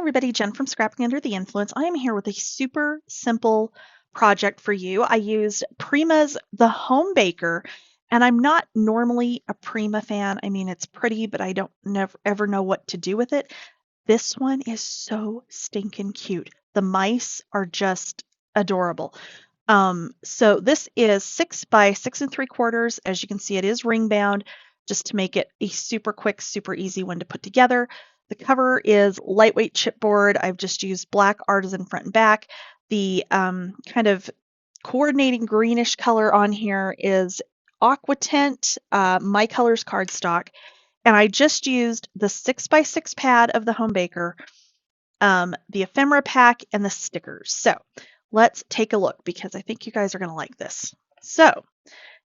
everybody, Jen from Scrapping Under the Influence. I am here with a super simple project for you. I used Prima's The Home Baker, and I'm not normally a Prima fan. I mean, it's pretty, but I don't never ever know what to do with it. This one is so stinking cute. The mice are just adorable. So this is 6 by 6 3/4. As you can see, it is ring bound, just to make it a super quick, super easy one to put together. The cover is lightweight chipboard. I've just used black artisan front and back. The kind of coordinating greenish color on here is aqua tint, my colors cardstock, and I just used the 6 by 6 pad of the Home Baker, the ephemera pack, and the stickers. So let's take a look because I think you guys are going to like this. So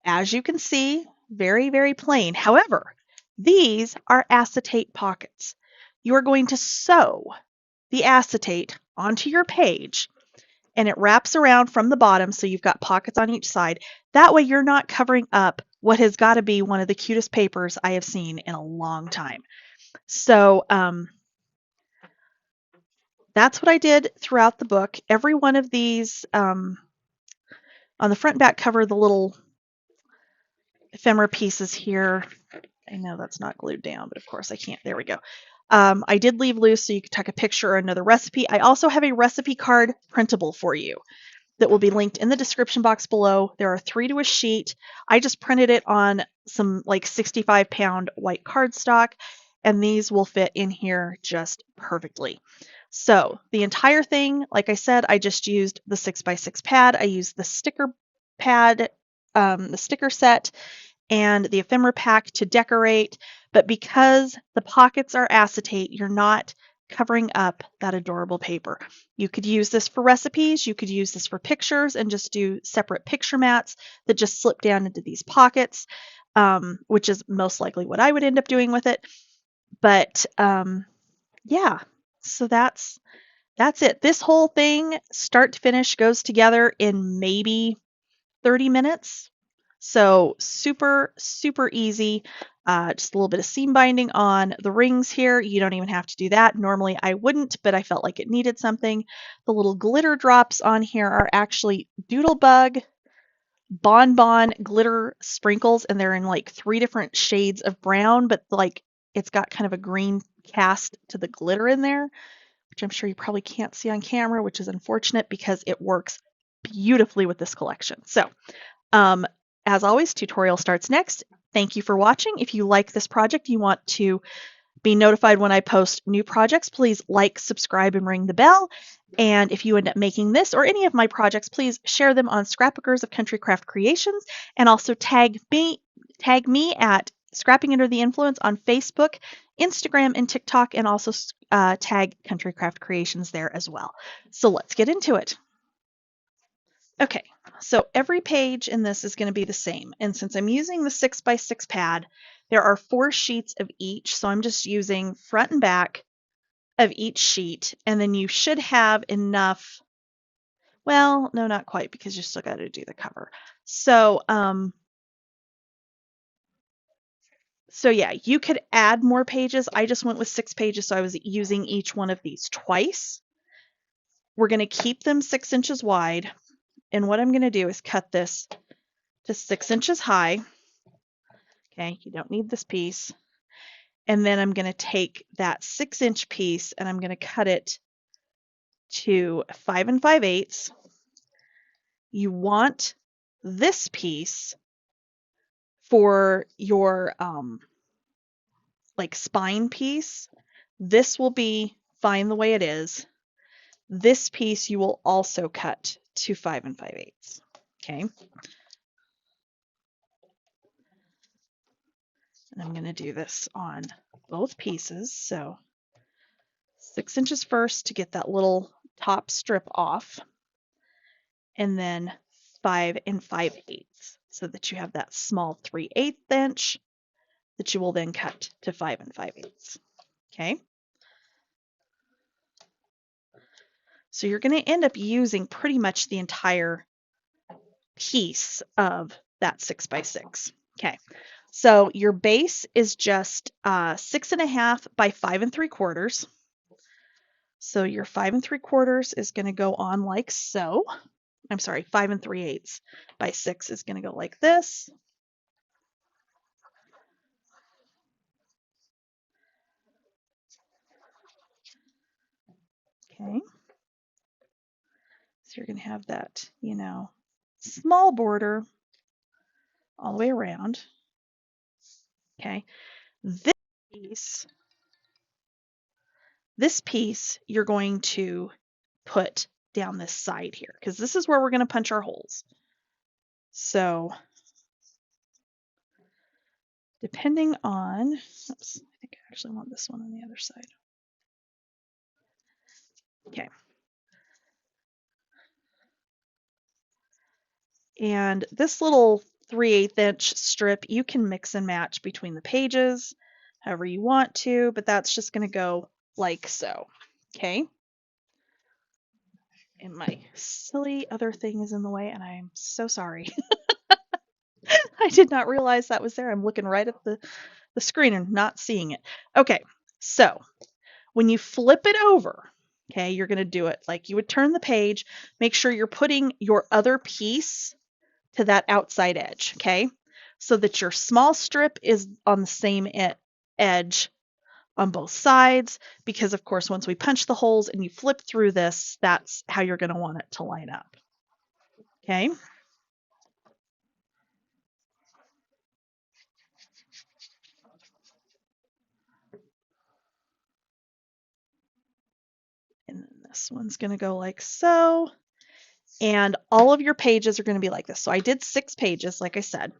as you can see, very, very plain. However, these are acetate pockets. You are going to sew the acetate onto your page, and it wraps around from the bottom, so you've got pockets on each side. That way you're not covering up what has got to be one of the cutest papers I have seen in a long time. So that's what I did throughout the book. Every one of these, on the front and back cover, the little ephemera pieces here. I know that's not glued down, but of course I can't. There we go. I did leave loose so you could take a picture or another recipe. I also have a recipe card printable for you that will be linked in the description box below. There are 3 to a sheet. I just printed it on some like 65-pound white cardstock, and these will fit in here just perfectly. So the entire thing, like I said, I just used the 6 by 6 pad. I used the sticker pad, the sticker set, and the ephemera pack to decorate. But because the pockets are acetate, you're not covering up that adorable paper. You could use this for recipes, you could use this for pictures and just do separate picture mats that just slip down into these pockets, which is most likely what I would end up doing with it. But yeah, so that's it. This whole thing, start to finish, goes together in maybe 30 minutes. So super, super easy. Just a little bit of seam binding on the rings here. You don't even have to do that. Normally I wouldn't, but I felt like it needed something. The little glitter drops on here are actually Doodlebug Bonbon glitter sprinkles, and they're in like 3 different shades of brown, but like it's got kind of a green cast to the glitter in there, which I'm sure you probably can't see on camera, which is unfortunate because it works beautifully with this collection. So as always, tutorial starts next. Thank you for watching. If you like this project, you want to be notified when I post new projects, please like, subscribe, and ring the bell. And if you end up making this or any of my projects, please share them on Scrapbookers of Country Craft Creations, and also tag me at Scrapping Under the Influence on Facebook, Instagram, and TikTok, and also tag Country Craft Creations there as well. So let's get into it. Okay, so every page in this is going to be the same. And since I'm using the 6 by 6 pad, there are 4 sheets of each. So I'm just using front and back of each sheet. And then you should have enough. Well, no, not quite, because you still got to do the cover. So, yeah, you could add more pages. I just went with 6 pages, so I was using each one of these twice. We're going to keep them 6 inches wide. And what I'm going to do is cut this to 6 inches high. Okay, you don't need this piece. And then I'm going to take that 6-inch piece and I'm going to cut it to 5 5/8. You want this piece for your like spine piece. This will be fine the way it is. This piece you will also cut to 5 5/8. Okay. And I'm going to do this on both pieces. So 6 inches first to get that little top strip off, and then 5 5/8 so that you have that small 3/8 inch that you will then cut to 5 5/8. Okay. So you're going to end up using pretty much the entire piece of that 6 by 6. Okay. So your base is just 6 1/2 by 5 3/4. So your 5 3/4 is going to go on like so. I'm sorry, 5 3/8 by 6 is going to go like this. Okay. So you're going to have that, you know, small border all the way around. Okay. This piece you're going to put down this side here because this is where we're going to punch our holes. So depending on, oops, I think I actually want this one on the other side. Okay. And this little 3/8 inch strip, you can mix and match between the pages however you want to, but that's just going to go like so. Okay. And my silly other thing is in the way, and I'm so sorry. I did not realize that was there. I'm looking right at the screen and not seeing it. Okay, so when you flip it over, okay, you're going to do it like you would turn the page. Make sure you're putting your other piece to that outside edge, okay, so that your small strip is on the same edge on both sides, because of course once we punch the holes and you flip through this, that's how you're going to want it to line up. Okay. And then this one's going to go like so. And all of your pages are going to be like this. So I did 6 pages, like I said.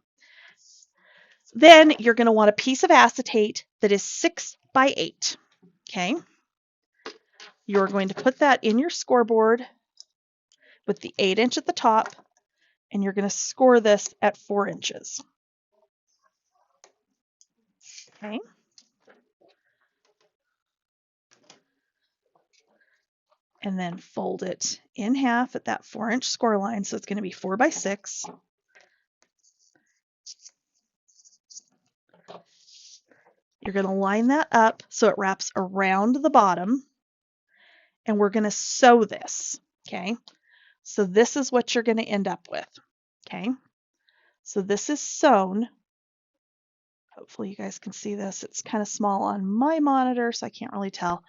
Then you're going to want a piece of acetate that is 6 by 8. Okay. You're going to put that in your scoreboard with the 8 inch at the top, and you're going to score this at 4 inches. Okay. And then fold it in half at that 4 inch score line. So it's going to be 4 by 6. You're going to line that up so it wraps around the bottom, and we're going to sew this. Okay. So this is what you're going to end up with. Okay. So this is sewn. Hopefully you guys can see this. It's kind of small on my monitor, so I can't really tell.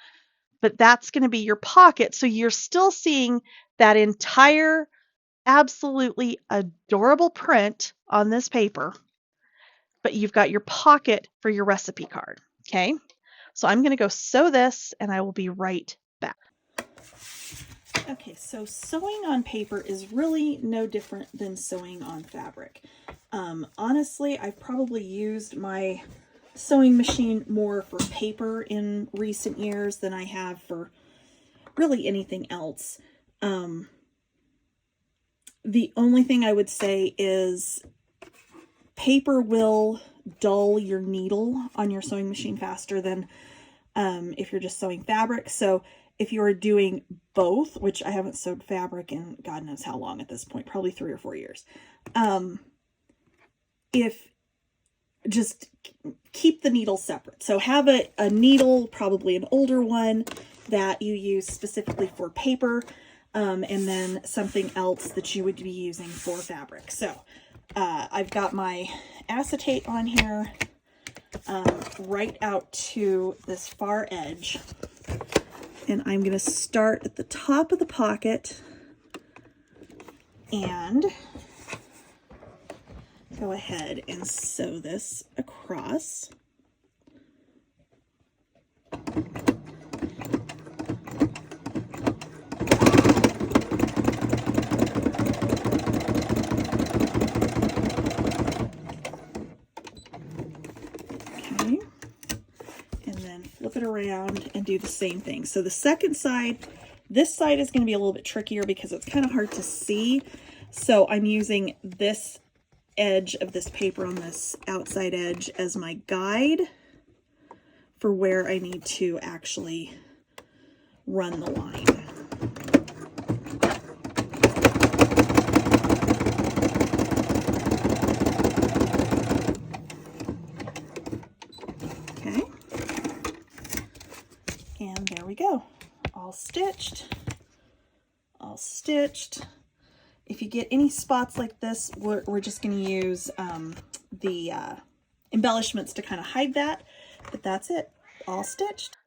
But that's going to be your pocket. So you're still seeing that entire absolutely adorable print on this paper, but you've got your pocket for your recipe card. Okay. So I'm going to go sew this, and I will be right back. Okay, so sewing on paper is really no different than sewing on fabric. Honestly, I've probably used my sewing machine more for paper in recent years than I have for really anything else. The only thing I would say is paper will dull your needle on your sewing machine faster than if you're just sewing fabric. So if you are doing both, which I haven't sewed fabric in God knows how long at this point, probably 3 or 4 years. If just keep the needle separate. So have a needle, probably an older one that you use specifically for paper, and then something else that you would be using for fabric. So I've got my acetate on here right out to this far edge. And I'm going to start at the top of the pocket and go ahead and sew this across. Okay. And then flip it around and do the same thing. So the second side, this side is going to be a little bit trickier because it's kind of hard to see. So I'm using this edge of this paper on this outside edge as my guide for where I need to actually run the line. Okay. And there we go. all stitched, all stitched. If you get any spots like this, we're just going to use the embellishments to kind of hide that, but that's it, all stitched.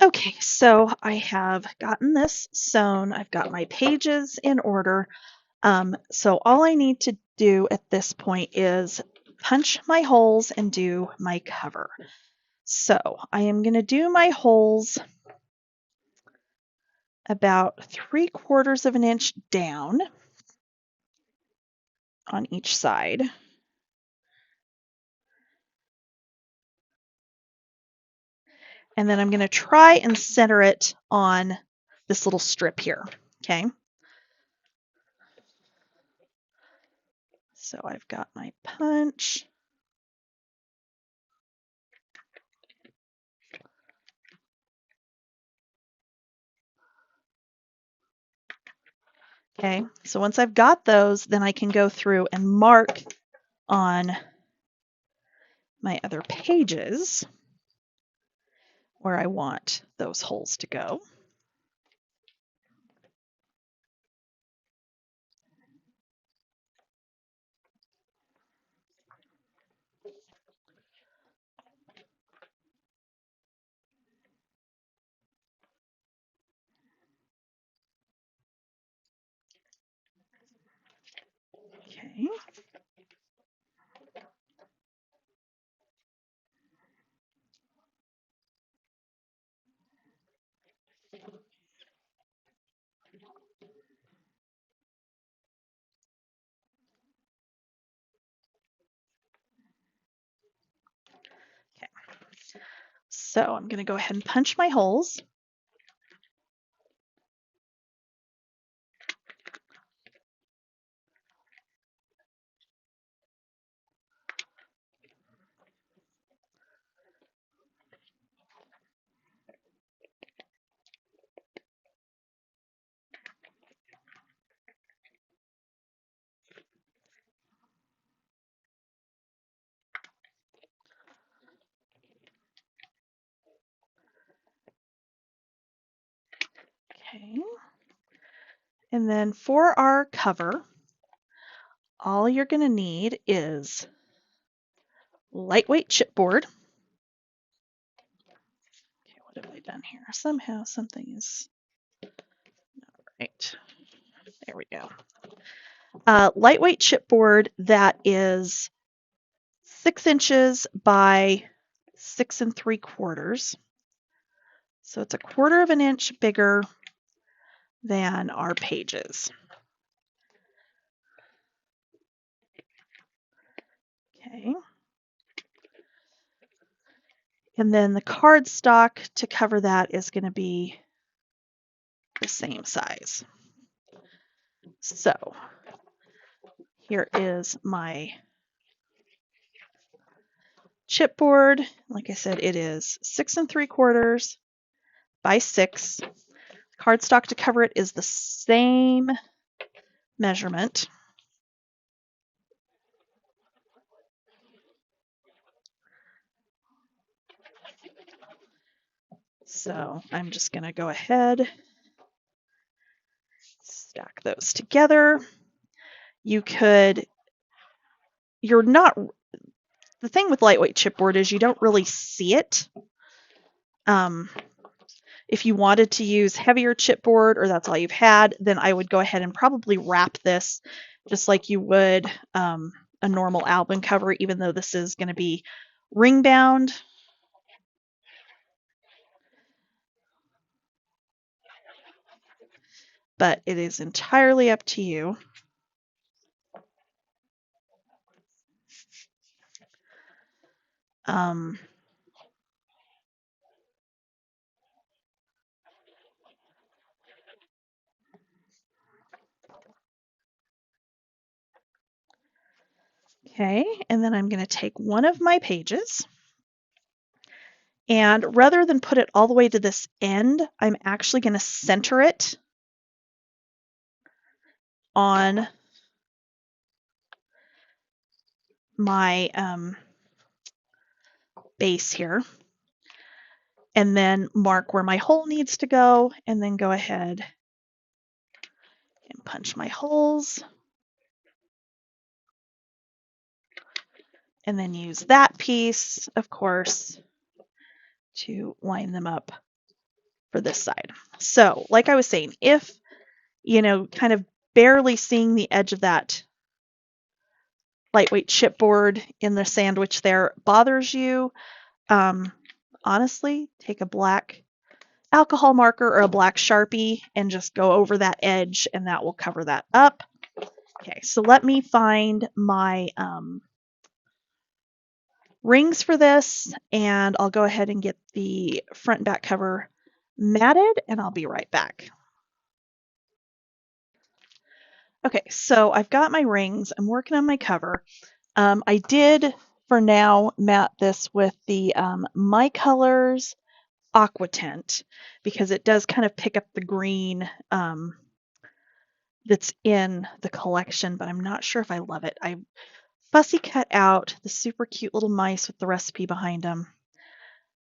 Okay, so I have gotten this sewn. I've got my pages in order. So all I need to do at this point is punch my holes and do my cover. So I am going to do my holes about 3/4 of an inch down on each side. And then I'm going to try and center it on this little strip here, okay? So I've got my punch. Okay, so once I've got those, then I can go through and mark on my other pages where I want those holes to go. Okay. Okay. So I'm going to go ahead and punch my holes. Okay. And then for our cover, all you're going to need is lightweight chipboard. Okay, what have I done here? Somehow something is not right. There we go. Lightweight chipboard that is 6 inches by 6 3/4. So it's 1/4 of an inch bigger than our pages. Okay. And then the cardstock to cover that is going to be the same size. So here is my chipboard. Like I said, it is 6 3/4 by 6. Cardstock to cover it is the same measurement. So I'm just going to go ahead, stack those together. You're not, the thing with lightweight chipboard is you don't really see it. If you wanted to use heavier chipboard or that's all you've had, then I would go ahead and probably wrap this just like you would a normal album cover, even though this is going to be ring bound. But it is entirely up to you. Okay, and then I'm going to take one of my pages, and rather than put it all the way to this end, I'm actually going to center it on my base here. and then mark where my hole needs to go, and then go ahead and punch my holes, and then use that piece, of course, to line them up for this side. So, like I was saying, if, kind of barely seeing the edge of that lightweight chipboard in the sandwich there bothers you, honestly, take a black alcohol marker or a black Sharpie and just go over that edge, and that will cover that up. Okay, so let me find my rings for this, and I'll go ahead and get the front and back cover matted, and I'll be right back. Okay, so I've got my rings. I'm working on my cover. I did, for now, matte this with the My Colors Aqua Tint, because it does kind of pick up the green that's in the collection, but I'm not sure if I love it. I fussy cut out the super cute little mice with the recipe behind them,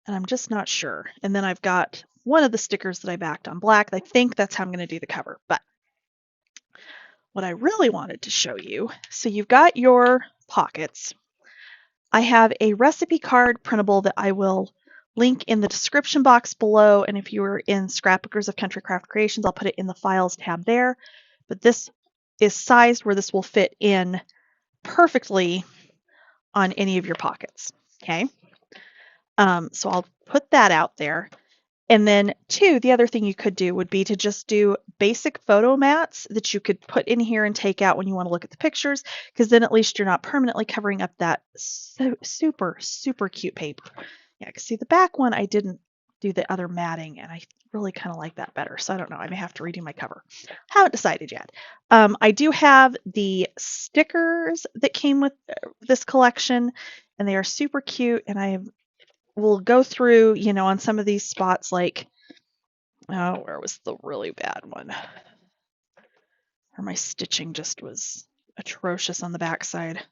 and I'm just not sure. And then I've got one of the stickers that I backed on black. I think that's how I'm going to do the cover. But what I really wanted to show you, so you've got your pockets. I have a recipe card printable that I will link in the description box below, and if you are in Scrapbookers of Country Craft Creations, I'll put it in the files tab there. But this is sized where this will fit in perfectly on any of your pockets. Okay, so I'll put that out there. And then two, the other thing you could do would be to just do basic photo mats that you could put in here and take out when you want to look at the pictures, because then at least you're not permanently covering up that super, super cute paper. Yeah, because see, the back one, I didn't do the other matting, and I really kind of like that better. So I don't know. I may have to redo my cover. Haven't decided yet. I do have the stickers that came with this collection, and they are super cute, and I will go through, on some of these spots, like, oh, where was the really bad one? Where my stitching just was atrocious on the backside. It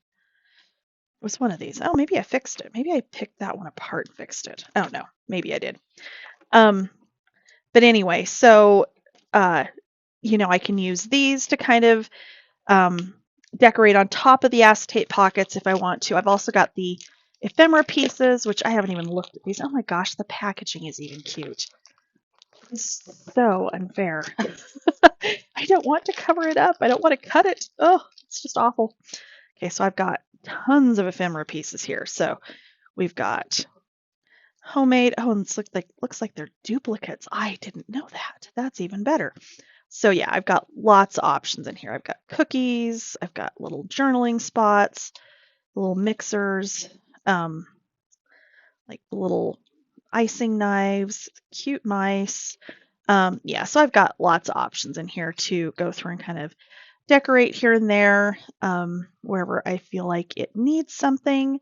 was one of these. Oh, maybe I fixed it. Maybe I picked that one apart and fixed it. I don't know. Maybe I did. But anyway, so, I can use these to kind of decorate on top of the acetate pockets if I want to. I've also got the ephemera pieces, which I haven't even looked at these. Oh my gosh, the packaging is even cute. It's so unfair. I don't want to cover it up. I don't want to cut it. Oh, it's just awful. Okay, so I've got tons of ephemera pieces here. So we've got homemade. Oh, and it looks like they're duplicates. I didn't know that. That's even better. So yeah, I've got lots of options in here. I've got cookies. I've got little journaling spots, little mixers, like little icing knives, cute mice. Yeah, so I've got lots of options in here to go through and kind of decorate here and there, wherever I feel like it needs something.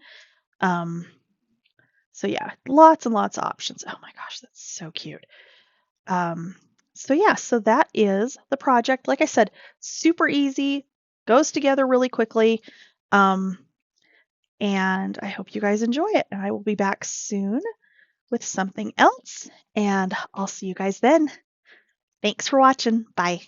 So yeah, lots and lots of options. Oh my gosh, that's so cute. So yeah, so that is the project. Like I said, super easy, goes together really quickly. And I hope you guys enjoy it. And I will be back soon with something else, and I'll see you guys then. Thanks for watching. Bye.